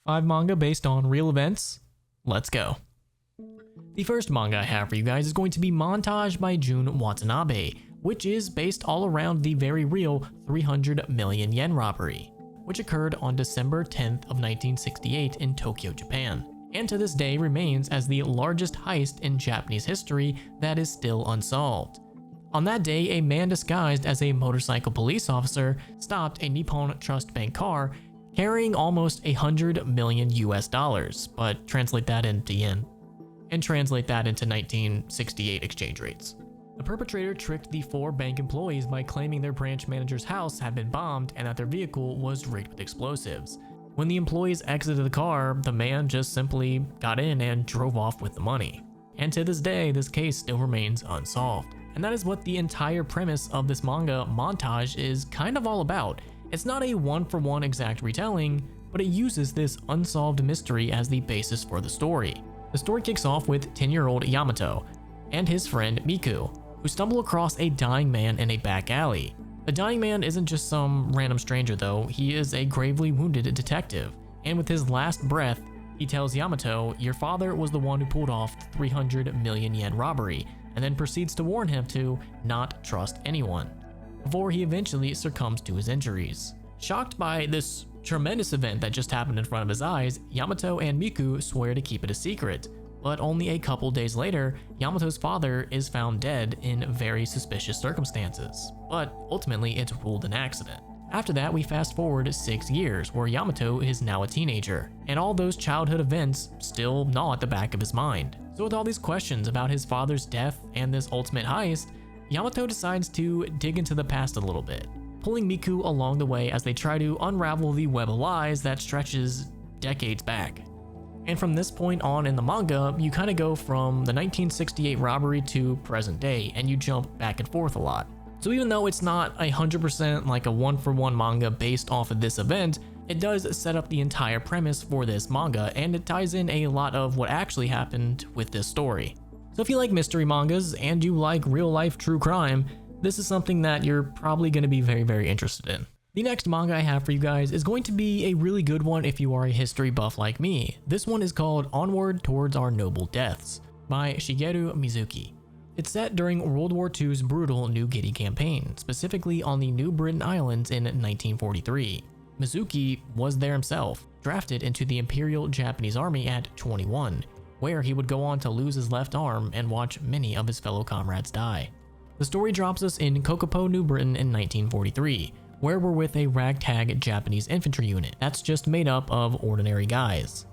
5 manga based on real events? Let's go. The first manga I have for you guys is going to be Montage by Jun Watanabe, which is based all around the very real 300 million yen robbery, which occurred on December 10th of 1968 in Tokyo, Japan, and to this day remains as the largest heist in Japanese history that is still unsolved. On that day, a man disguised as a motorcycle police officer stopped a Nippon Trust Bank car carrying almost 100 million US dollars, but translate that into yen, and translate that into 1968 exchange rates. The perpetrator tricked the 4 bank employees by claiming their branch manager's house had been bombed and that their vehicle was rigged with explosives. When the employees exited the car, the man just simply got in and drove off with the money. And to this day, this case still remains unsolved. And that is what the entire premise of this manga, Montage, is kind of all about. It's not a one-for-one exact retelling, but it uses this unsolved mystery as the basis for the story. The story kicks off with 10-year-old Yamato and his friend Miku, who stumble across a dying man in a back alley. The dying man isn't just some random stranger though, he is a gravely wounded detective, and with his last breath, he tells Yamato, "Your father was the one who pulled off the 300 million yen robbery," and then proceeds to warn him to not trust anyone, before he eventually succumbs to his injuries. Shocked by this tremendous event that just happened in front of his eyes, Yamato and Miku swear to keep it a secret. But only a couple days later, Yamato's father is found dead in very suspicious circumstances, but ultimately it's ruled an accident. After that, we fast forward 6 years, where Yamato is now a teenager, and all those childhood events still gnaw at the back of his mind. So with all these questions about his father's death and this ultimate heist, Yamato decides to dig into the past a little bit, pulling Miku along the way as they try to unravel the web of lies that stretches decades back. And from this point on in the manga, you kind of go from the 1968 robbery to present day, and you jump back and forth a lot. So even though it's not 100% like a one-for-one manga based off of this event, it does set up the entire premise for this manga, and it ties in a lot of what actually happened with this story. So if you like mystery mangas and you like real-life true crime, this is something that you're probably going to be very, very interested in. The next manga I have for you guys is going to be a really good one if you are a history buff like me. This one is called Onward Towards Our Noble Deaths by Shigeru Mizuki. It's set during World War II's brutal New Guinea campaign, specifically on the New Britain Islands in 1943. Mizuki was there himself, drafted into the Imperial Japanese Army at 21, where he would go on to lose his left arm and watch many of his fellow comrades die. The story drops us in Kokopo, New Britain in 1943, where we're with a ragtag Japanese infantry unit that's just made up of ordinary guys,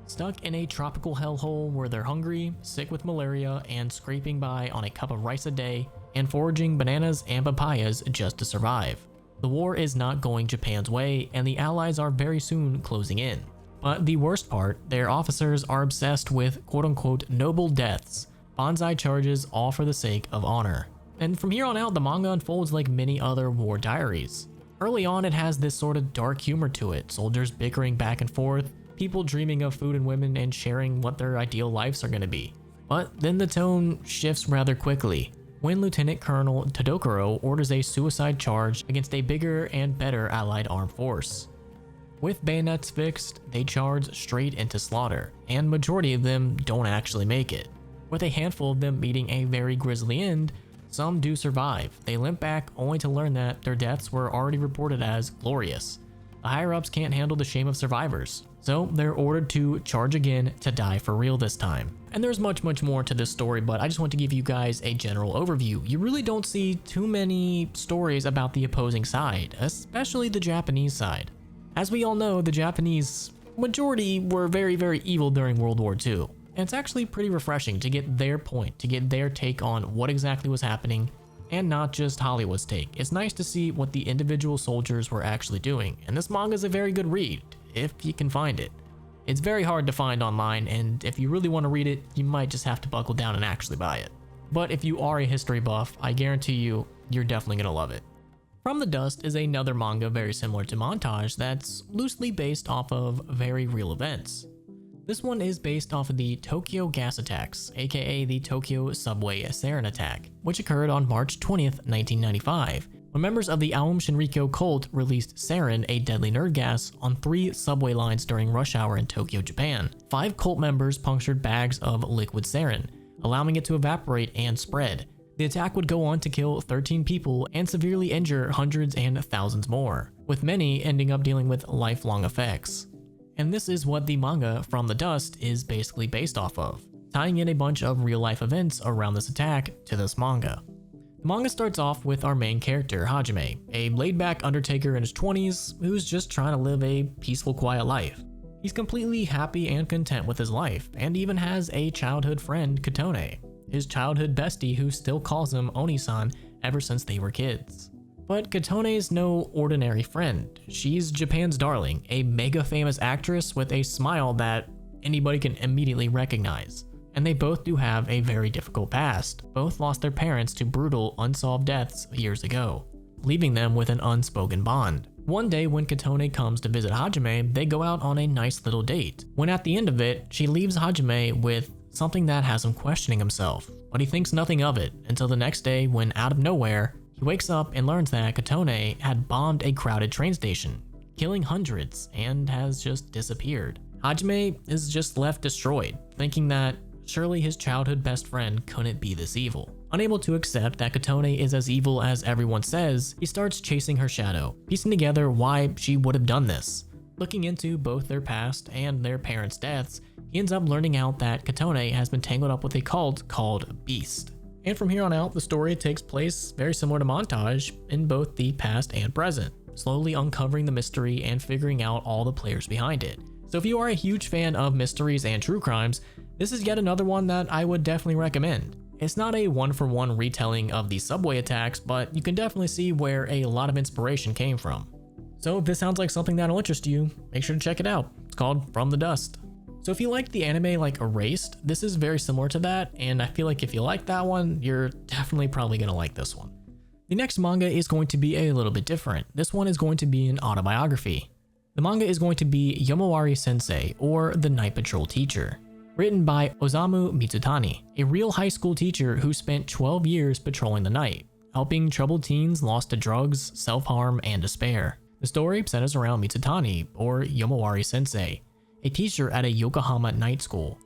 stuck in a tropical hellhole where they're hungry, sick with malaria, and scraping by on a cup of rice a day, and foraging bananas and papayas just to survive. The war is not going Japan's way, and the Allies are very soon closing in. But the worst part, their officers are obsessed with quote-unquote noble deaths, banzai charges, all for the sake of honor. And from here on out, the manga unfolds like many other war diaries. Early on, it has this sort of dark humor to it, soldiers bickering back and forth, people dreaming of food and women and sharing what their ideal lives are going to be. But then the tone shifts rather quickly, when Lieutenant Colonel Tadokuro orders a suicide charge against a bigger and better allied armed force. With bayonets fixed, they charge straight into slaughter, and majority of them don't actually make it. With a handful of them meeting a very grisly end, some do survive. They limp back only to learn that their deaths were already reported as glorious. The higher-ups can't handle the shame of survivors, so they're ordered to charge again to die for real this time. And there's much more to this story, but I just want to give you guys a general overview. You really don't see too many stories about the opposing side, especially the Japanese side. As we all know, the Japanese majority were very, very evil during World War II. And it's actually pretty refreshing to get their point, to get their take on what exactly was happening, and not just Hollywood's take. It's nice to see what the individual soldiers were actually doing, and this manga is a very good read, if you can find it. It's very hard to find online, and if you really want to read it, you might just have to buckle down and actually buy it. But if you are a history buff, I guarantee you, you're definitely going to love it. From the Dust is another manga very similar to Montage that's loosely based off of very real events. This one is based off of the Tokyo gas attacks, aka the Tokyo subway sarin attack, which occurred on March 20th, 1995, when members of the Aum Shinrikyo cult released sarin, a deadly nerd gas, on 3 subway lines during rush hour in Tokyo, Japan. 5 cult members punctured bags of liquid sarin, allowing it to evaporate and spread. The attack would go on to kill 13 people and severely injure hundreds and thousands more, with many ending up dealing with lifelong effects. And this is what the manga From the Dust is basically based off of, tying in a bunch of real-life events around this attack to this manga. The manga starts off with our main character, Hajime, a laid-back undertaker in his 20s who's just trying to live a peaceful, quiet life. He's completely happy and content with his life, and even has a childhood friend, Katone, his childhood bestie who still calls him Oni-san ever since they were kids. But Katone's no ordinary friend. She's Japan's darling, a mega famous actress with a smile that anybody can immediately recognize. And they both do have a very difficult past. Both lost their parents to brutal, unsolved deaths years ago, leaving them with an unspoken bond. One day when Katone comes to visit Hajime, they go out on a nice little date. When at the end of it, she leaves Hajime with something that has him questioning himself, but he thinks nothing of it until the next day when out of nowhere, he wakes up and learns that Katone had bombed a crowded train station, killing hundreds, and has just disappeared. Hajime is just left destroyed, thinking that surely his childhood best friend couldn't be this evil. Unable to accept that Katone is as evil as everyone says, he starts chasing her shadow, piecing together why she would have done this. Looking into both their past and their parents' deaths, he ends up learning out that Katone has been tangled up with a cult called Beast. And from here on out, the story takes place very similar to Montage in both the past and present, slowly uncovering the mystery and figuring out all the players behind it. So if you are a huge fan of mysteries and true crimes, this is yet another one that I would definitely recommend. It's not a one-for-one retelling of the subway attacks, but you can definitely see where a lot of inspiration came from. So if this sounds like something that'll interest you, make sure to check it out. It's called From the Dust. So if you liked the anime like Erased, this is very similar to that, and I feel like if you like that one, you're definitely probably gonna like this one. The next manga is going to be a little bit different. This one is going to be an autobiography. The manga is going to be Yomawari Sensei, or The Night Patrol Teacher. Written by Osamu Mitsutani, a real high school teacher who spent 12 years patrolling the night, helping troubled teens lost to drugs, self-harm, and despair. The story centers around Mitsutani, or Yomawari Sensei, a teacher at a Yokohama night school.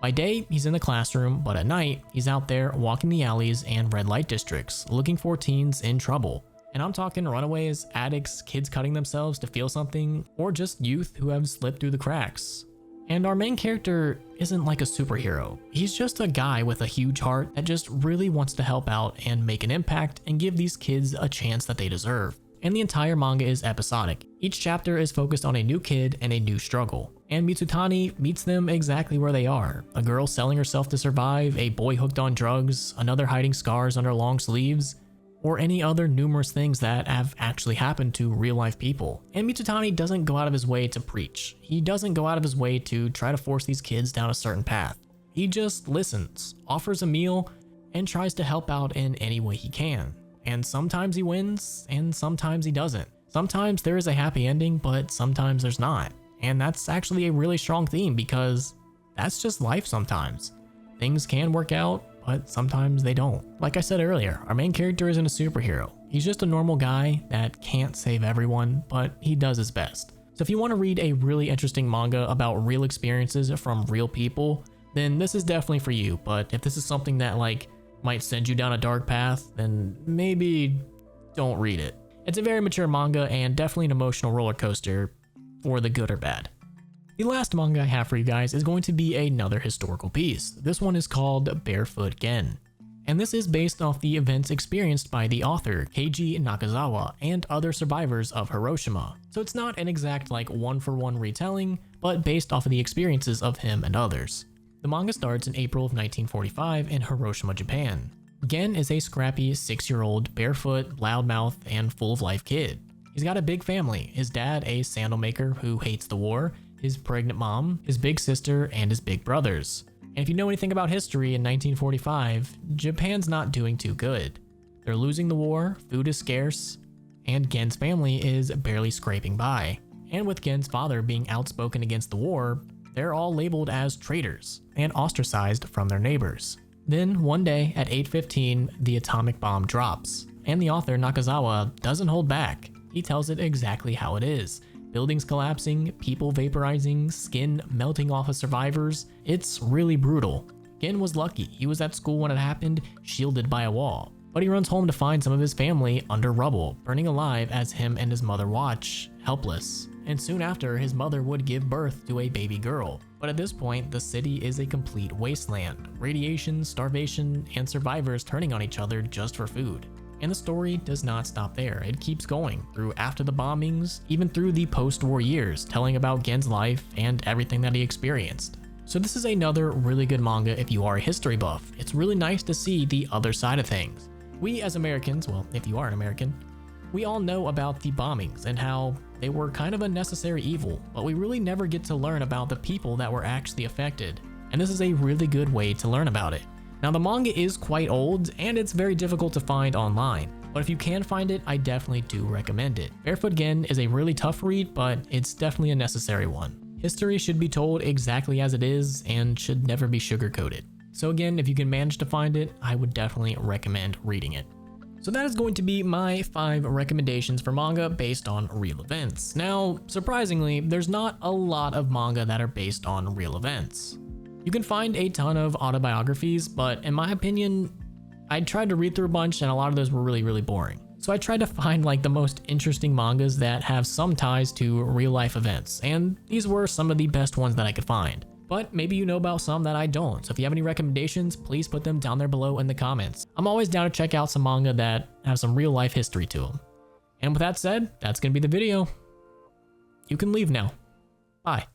By day, he's in the classroom, but at night, he's out there walking the alleys and red light districts, looking for teens in trouble. And I'm talking runaways, addicts, kids cutting themselves to feel something, or just youth who have slipped through the cracks. And our main character isn't like a superhero. He's just a guy with a huge heart that just really wants to help out and make an impact and give these kids a chance that they deserve. And the entire manga is episodic. Each chapter is focused on a new kid and a new struggle. And Mitsutani meets them exactly where they are. A girl selling herself to survive, a boy hooked on drugs, another hiding scars under long sleeves, or any other numerous things that have actually happened to real-life people. And Mitsutani doesn't go out of his way to preach. He doesn't go out of his way to try to force these kids down a certain path. He just listens, offers a meal, and tries to help out in any way he can. And sometimes he wins, and sometimes he doesn't. Sometimes there is a happy ending, but sometimes there's not. And that's actually a really strong theme because that's just life sometimes. Things can work out, but sometimes they don't. Like I said earlier, our main character isn't a superhero. He's just a normal guy that can't save everyone, but he does his best. So if you want to read a really interesting manga about real experiences from real people, then this is definitely for you. But if this is something that might send you down a dark path, then maybe don't read it. It's a very mature manga and definitely an emotional roller coaster for the good or bad. The last manga I have for you guys is going to be another historical piece. This one is called Barefoot Gen. And this is based off the events experienced by the author Keiji Nakazawa and other survivors of Hiroshima. So it's not an exact one-for-one retelling, but based off of the experiences of him and others. The manga starts in April of 1945 in Hiroshima, Japan. Gen is a scrappy 6-year-old, barefoot, loudmouth, and full-of-life kid. He's got a big family, his dad a sandal maker who hates the war, his pregnant mom, his big sister, and his big brothers. And if you know anything about history in 1945, Japan's not doing too good. They're losing the war, food is scarce, and Gen's family is barely scraping by. And with Gen's father being outspoken against the war, they're all labeled as traitors and ostracized from their neighbors. Then one day at 8:15, the atomic bomb drops. And the author, Nakazawa, doesn't hold back. He tells it exactly how it is. Buildings collapsing, people vaporizing, skin melting off of survivors. It's really brutal. Gen was lucky. He was at school when it happened, shielded by a wall. But he runs home to find some of his family under rubble, burning alive as him and his mother watch, helpless. And soon after, his mother would give birth to a baby girl. But at this point, the city is a complete wasteland. Radiation, starvation, and survivors turning on each other just for food. And the story does not stop there. It keeps going through after the bombings, even through the post-war years, telling about Gen's life and everything that he experienced. So this is another really good manga if you are a history buff. It's really nice to see the other side of things. We as Americans, well, if you are an American, we all know about the bombings and how they were kind of a necessary evil, but we really never get to learn about the people that were actually affected. And this is a really good way to learn about it. Now the manga is quite old and it's very difficult to find online, but if you can find it, I definitely do recommend it. Barefoot Gen is a really tough read, but it's definitely a necessary one. History should be told exactly as it is and should never be sugar-coated. So again, if you can manage to find it, I would definitely recommend reading it. So that is going to be my 5 recommendations for manga based on real events. Now, surprisingly, there's not a lot of manga that are based on real events. You can find a ton of autobiographies, but in my opinion, I tried to read through a bunch and a lot of those were really boring. So I tried to find like the most interesting mangas that have some ties to real life events, and these were some of the best ones that I could find. But maybe you know about some that I don't, so if you have any recommendations, please put them down there below in the comments. I'm always down to check out some manga that have some real life history to them. And with that said, that's gonna be the video. You can leave now. Bye.